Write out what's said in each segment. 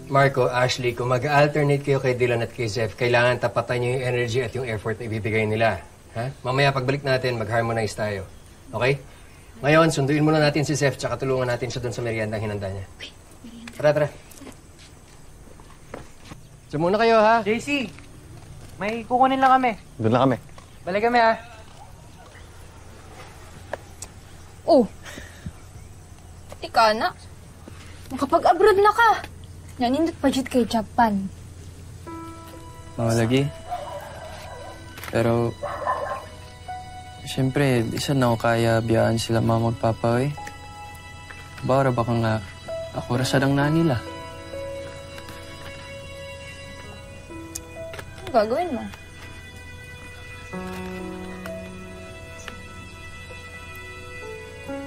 Marco, Ashley, kung mag-alternate kayo kay Dylan at kay Zeph, kailangan tapatan niyo yung energy at yung effort na ibibigay nila. Ha? Mamaya pagbalik natin, mag-harmonize tayo. Okay? Ngayon, sunduin muna natin si Zeph tsaka tulungan natin siya doon sa merienda hinanda niya. Tara, tara. So muna kayo, ha? JC, may kukunin lang kami. Doon lang kami. Balik kami, ha? Oh. Ika na. Makapag-abroad na ka. Nanindot pa dyan kay Japan. Mga lagi. Pero, siyempre, isa na ako kaya biyaan sila mama at papa eh. Baka nga ako rasadang na nila. Ano gagawin mo?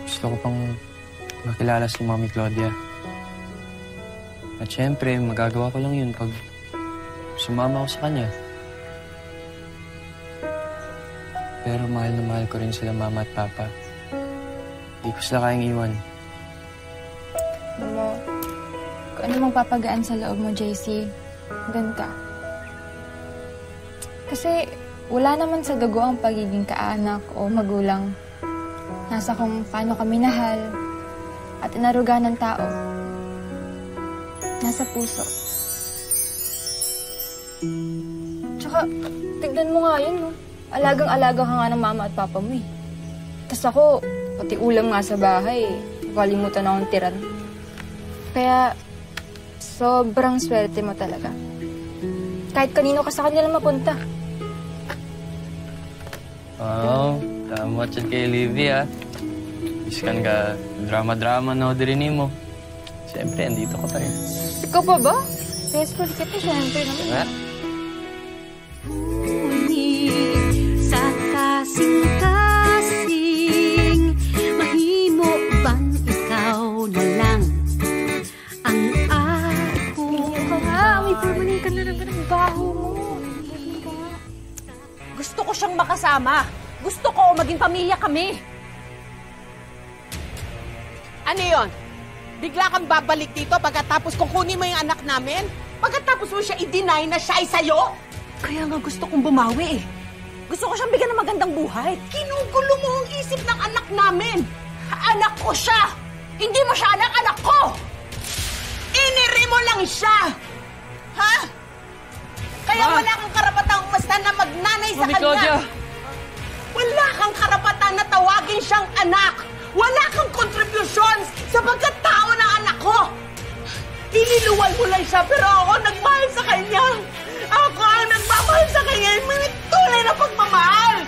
Gusto ko pang makilala si Mami Claudia. At syempre, magagawa ko lang yun pag sumama ako sa kanya. Pero mahal na mahal ko rin sila mama at papa. Hindi ko sila kayang iwan. Alam mo, kung ano mang papagaan sa loob mo, JC, doon ka. Kasi wala naman sa dugo ang pagiging kaanak o magulang. Nasa kung paano ka minahal at inaruga ng tao. Nasa puso. Tsaka, tignan mo nga yun, no? Alagang-alaga ka nga ng mama at papa mo, eh. Tapos ako, pati ulam nga sa bahay, kalimutan akong tiran. Kaya, sobrang swerte mo talaga. Kahit kanino ka sa kanila mapunta. Wow, tama dyan kay Livy, ah. Iskan ka, drama-drama na din mo. Siyempre, andito ka pa rin. Ikaw pa ba? Best friend kita, siyempre naman. Ha? Sa kasing-kasing, mahimo bang ikaw na lang ang ako? Ikaw nga, may permanent ka na naman ang baho mo. Gusto ko siyang makasama. Gusto ko maging pamilya kami. Ano yon? Bigla kang babalik dito pagkatapos kukunin mo yung anak namin? Pagkatapos mo siya i-deny na siya ay sa'yo? Kaya nga gusto kong bumawi eh. Gusto ko siyang bigyan ng magandang buhay. Kinugulo mo ang isip ng anak namin. Anak ko siya! Hindi mo siya anak ko! Iniri mo lang siya! Ha? Kaya wala kang karapatang umasta na magnanay sa Mami kanya. Claudia! Wala kang karapatan na tawagin siyang anak. Wala kang contributions sa pagkatao ng anak ko. Iniluwal mo lang siya, pero ako nagmahal sa kanya. Ako ang nagmamahal sa kanya. May tunay na pagmamahal.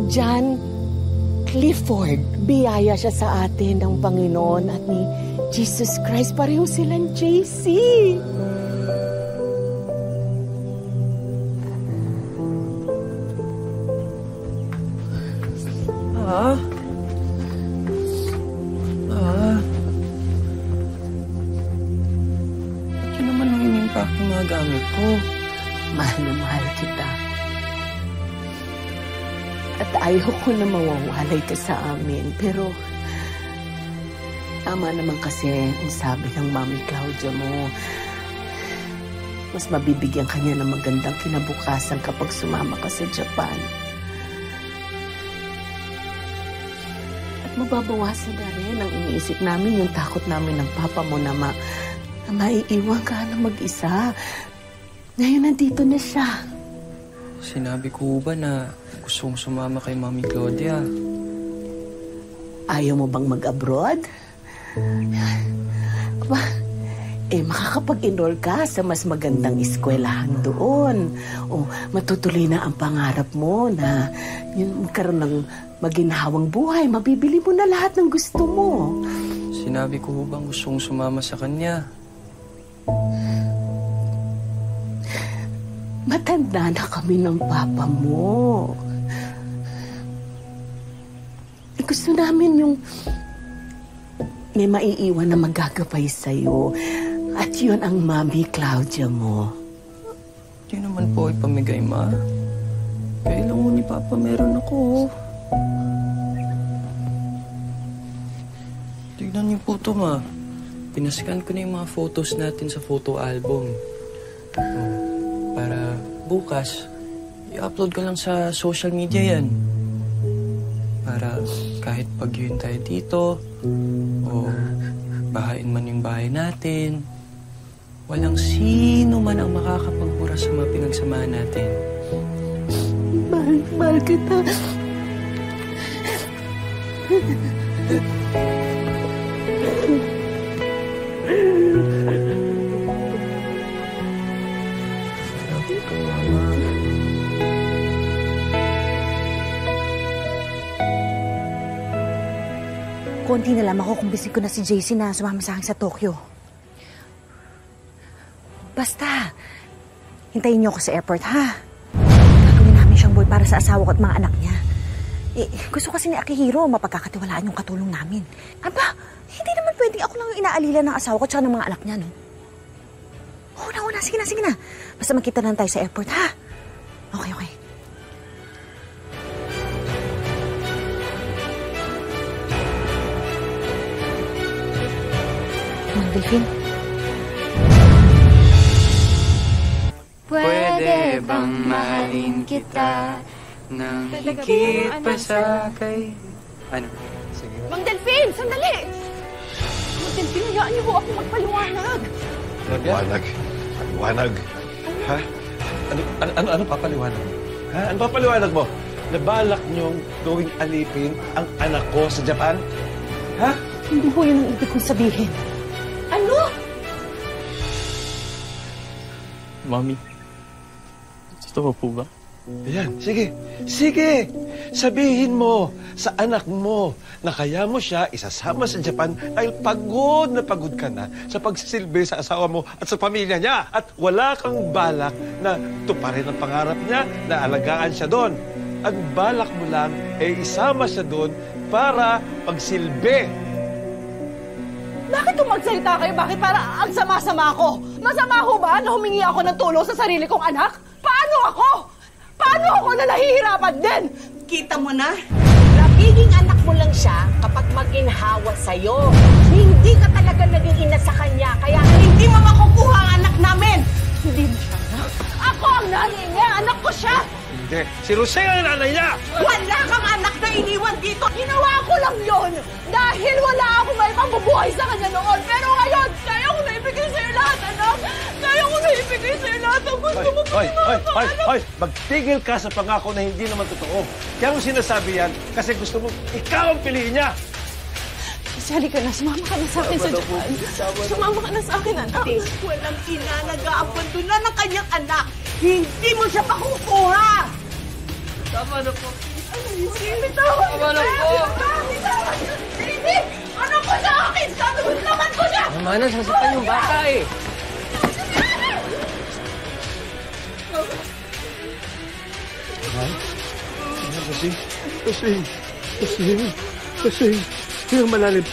John Clifford, biyaya siya sa atin ng Panginoon at ni Jesus Christ. Pareho silang JC. Ito naman ang inimpak ng mga gamit ko. Mahal na mahal kita. At ayaw ko na mawawalay ka sa amin. Pero, tama naman kasi ang sabi ng Mami Claudia mo. mas mabibigyan ka niya ng magandang kinabukasan kapag sumama ka sa Japan. At mababawasan na rin ang iniisip namin, yung takot namin ng papa mo na maiiwan ka na mag-isa. Ngayon nandito na siya. Sinabi ko ba na gusto kong sumama kay Mami Claudia? Ayaw mo bang mag-abroad? Aba, makakapag-enroll ka sa mas magandang eskwelahan doon. O matutuloy na ang pangarap mo na yun, magkaroon ng maginhawang buhay. Mabibili mo na lahat ng gusto mo. Sinabi ko bang gusto kong sumama sa kanya? Matanda na kami ng papa mo. Gusto namin yung may maiiwan na magagabay sa'yo. At yun ang Mami Claudia mo. Di naman po ipamigay, Ma. Kailan mo ni Papa meron ako. Tignan niyo po ito, Ma. Pinascan ko na yung mga photos natin sa photo album. Para bukas, i-upload ko lang sa social media yan. Para kahit pagyuhin tayo dito, o bahain man yung bahay natin, walang sino man ang makakapagbura sa mga pinagsamahan natin. Mahal kita. Konti na lang makukumbisi ko na si JC na sumama sa akin sa Tokyo. Basta, hintayin niyo ako sa airport, ha? Gagawin namin siyang boy para sa asawa ko at mga anak niya. Gusto kasi ni Akihiro mapagkakatiwalaan yung katulong namin. Aba, hindi naman pwedeng ako lang yung inaalila ng asawa ko at ng mga anak niya, no? Oo na, sige na. Basta magkita lang tayo sa airport, ha? Okay. Delphine? Pwede bang mahalin kita nang higit pa sa kay... Ano? Mang Delphine, sandali! Mang Delphine, hayaan niyo po ako magpaliwanag. Paliwanag? Ha? Ano papaliwanag? Ha? Ano papaliwanag mo? Nabalak niyong gawing alipin ang anak ko sa Japan? Ha? Hindi po yun ang ibig kong sabihin. Ano? Mami, totoo po ba? Ayan, sige. Sabihin mo sa anak mo na kaya mo siya isasama sa Japan dahil pagod na pagod ka na sa pagsisilbi sa asawa mo at sa pamilya niya. At wala kang balak na tuparin ang pangarap niya na alagaan siya doon. Ang balak mo lang ay isama siya doon para pagsilbi. Bakit magsalita kayo? Bakit para ang sama-sama ko? Masama ho ba na humingi ako ng tulong sa sarili kong anak? Paano ako? Paano ako na nahihirapan din? Kita mo na? Nagiging anak mo lang siya kapag maginhawa sa'yo. Hindi ka talaga naging ina sa kanya, kaya hindi mo makukuha ang anak namin. Hindi mo siya anak. Ako ang nanay niya. Anak ko siya. Hindi. Si Rosel ang nanay niya! Wala kang anak na iniwan dito. Ginawa ko lang yon dahil wala akong may pambubuhay sa kanya noon. Pero ngayon, kaya ko na ibigay sa'yo lahat, anak. Kaya ko na ibigay sa'yo lahat ang gusto mo. Hoy! Magtigil ka sa pangako na hindi naman totoo. Kaya mo sinasabi yan kasi gusto mo ikaw ang piliin niya. Kasi halika na, sumama ka na sa akin sa Japan. Sumama ka na sa akin, anak. Walang ina nag-aabandonan ng kanyang anak. Hindi mo siya makukuha. Tama na po. Tama na po. Hindi! Ano ko sa akin? Sabi ko naman ko na! Tama na, sasaktan yung bata eh. Kasi, hindi malalim.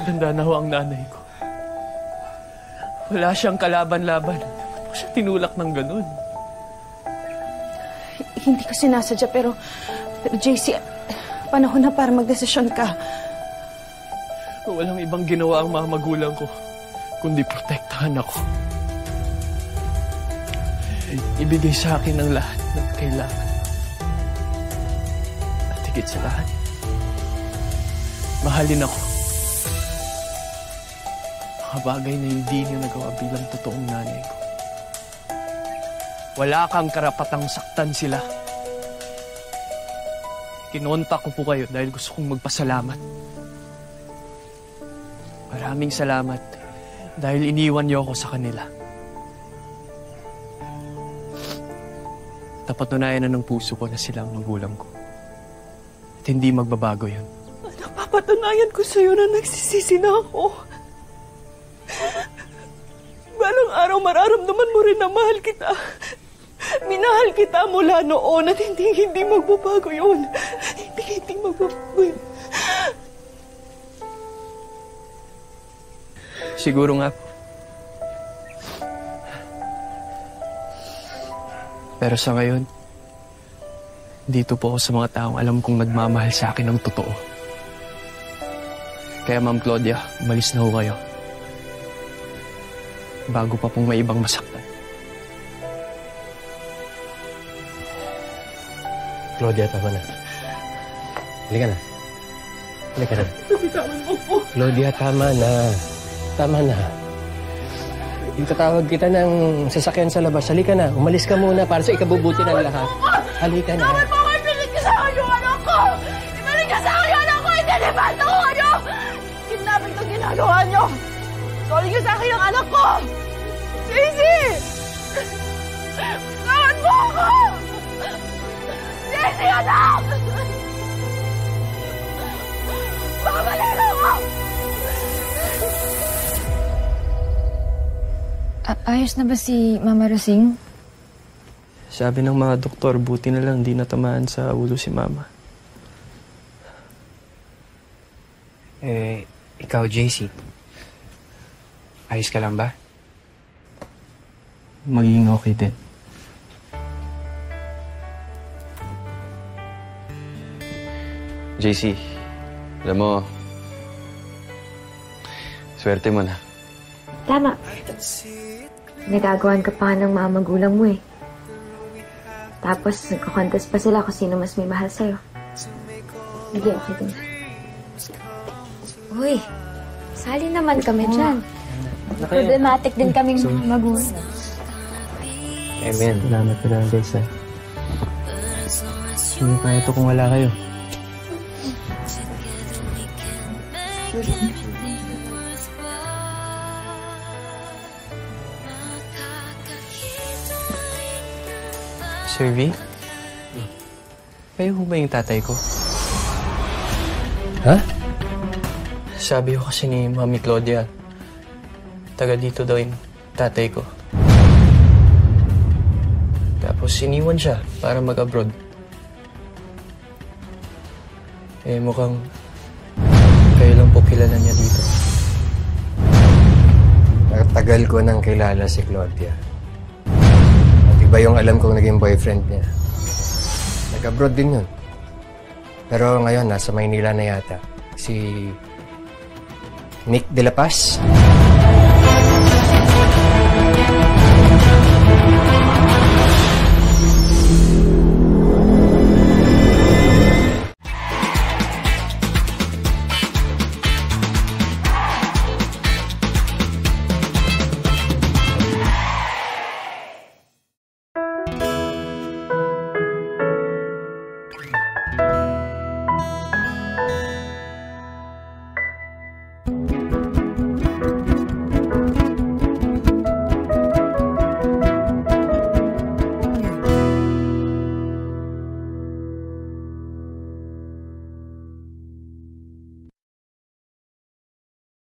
Tanda na ho ang nanay ko. Wala siyang kalaban-laban. Ba't mo siya tinulak ng ganun? hindi ko sinasadya, pero JC, panahon na para magdesisyon ka. Walang ibang ginawa ang mga magulang ko, kundi protektahan ako. Ibigay sa akin ang lahat ng kailangan. At higit sa lahat, mahalin ako. Mga bagay na hindi niyo nagawa bilang totoong nanay ko. Wala kang karapatang saktan sila. Kinontak ko po kayo dahil gusto kong magpasalamat. Maraming salamat dahil iniwan niyo ako sa kanila. Napatunayan na ng puso ko na sila ang magulang ko. At hindi magbabago yun. Napapatunayan ko sa'yo na nagsisisi na ako. Balang araw mararamdaman mo rin na mahal kita. Minahal kita mula noon at hindi magbabago yun. Hindi magbabago yun. Siguro nga po. Pero sa ngayon, dito po ako sa mga taong alam kong nagmamahal sa akin ng totoo. Kaya Ma'am Claudia, umalis na ho kayo. Bago pa pong may ibang masaktan. Claudia, tama na. Halika na. Halika na. Nabitawan mo po. Claudia, tama na. Tama na. Itatawag kita ng sasakyan sa labas. Halika na. Umalis ka muna para sa ikabubuti ng lahat. Halika na. Tawad mo kayo! Ibalik ka sa akin yung anak ko! Ibalik ka sa akin yung anak ko! Idinibanda ko kayo! Kidnapping itong ginagawa nyo! Sorry ka sa akin yung anak ko! Daisy! Tawad mo ako! Daisy, anak! Babalik ako! Ayos na ba si Mama Rosing? Sabi ng mga doktor, buti na lang di natamaan sa ulo si Mama. Ikaw, JC. Ayos ka lang ba? Magiging okay din. JC, alam mo, swerte mo na. Tama. Nagagawan ka pa ng mga magulang mo eh. Tapos nagko-contest pa sila kung sino mas may mahal sa'yo. Hindi, okay din. Uy, sali naman kami dyan. Problematic din kaming magulang. Amen. Salamat ko lang, guys. Hindi kaya ito kung wala kayo. Sir V? Kayo ho ba yung tatay ko? Ha? Sabi ko kasi ni Mami Claudia, taga dito daw yung tatay ko. Tapos iniwan siya para mag-abroad. Eh mukhang kayo lang po kilala niya dito. Tagal ko nang kilala si Claudia. Iba yung alam kong naging boyfriend niya. Nag-abroad din yun. Pero ngayon, nasa Maynila na yata. Si Nick De La Paz.